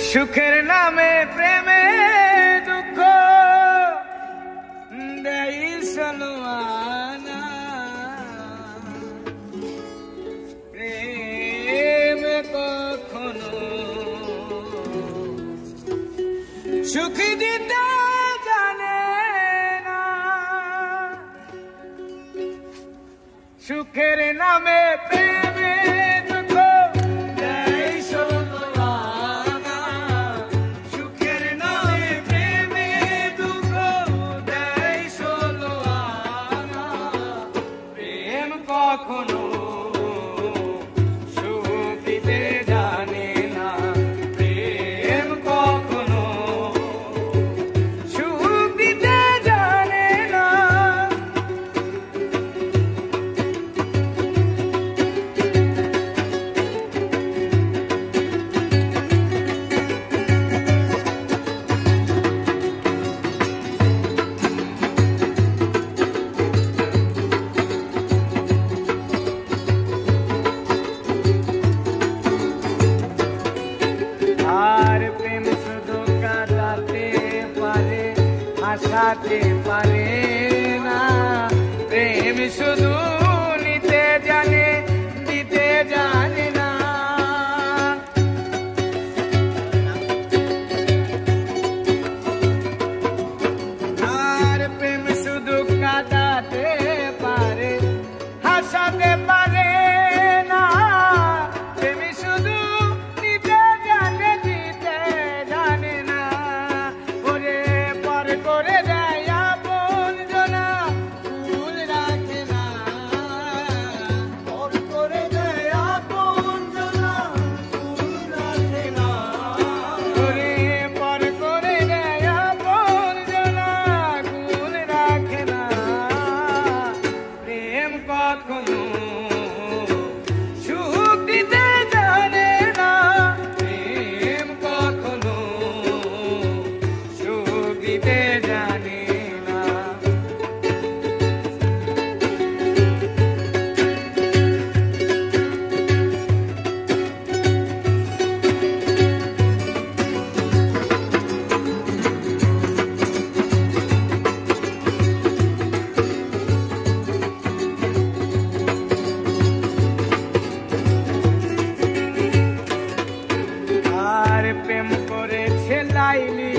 সুখের নামে প্রেমে দুঃখ দেই সলমানা প্রেম কখনো সুখ দিতে জানে না সুখের নামে প্রেমে দুঃখ দেই সলমানা সুখের নামে প্রেমে দুঃখ দেই সলমানা প্রেম কখনো সুখ দিতে জানে না প্রেম কখনো সুখ দিতে জানে না আর প্রেম শুধু কাটাতে পারে হাসাতে পারে না প্রেম শুধু নিতে জানে দিতে জানে না আর প্রেম শুধু কাটাতে পারে হাসাতে পারে না প্রেম শুধু নিতে জানে দিতে জানে না ওরে পর করে দেয় আপন জনা ভুল রাখে না পর করে দেয় আপন জনা ভুল রাখে না ওরে পর করে দেয় আপন জনা ভুল রাখে না প্রেম কখনো সুখ দিতে জানে না প্রেম কখনো সুখ দিতে জানে না আর প্রেম করেছে লাইলি